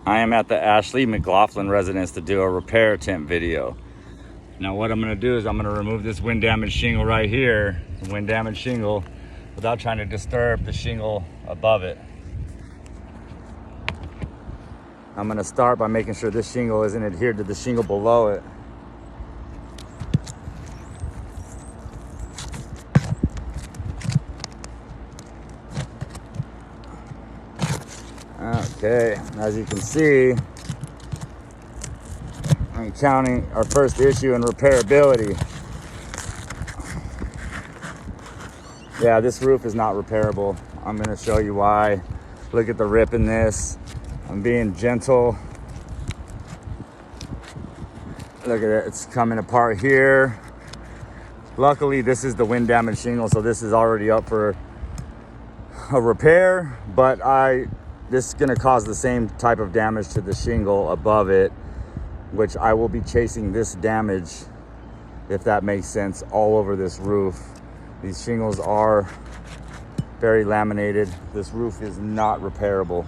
I am at the McLaughlin residence to do a repair attempt video. Now what I'm gonna do is I'm gonna remove this wind damaged shingle right here, wind damaged shingle, without trying to disturb the shingle above it. I'm gonna start by making sure this shingle isn't adhered to the shingle below it. Okay, as you can see, I'm counting our first issue in repairability. Yeah, this roof is not repairable. I'm gonna show you why. Look at the rip in this. I'm being gentle. Look at it, it's coming apart here. Luckily, this is the wind damaged shingle, so this is already up for a repair, but this is gonna cause the same type of damage to the shingle above it, which I will be chasing this damage, if that makes sense, all over this roof. These shingles are very laminated. This roof is not repairable.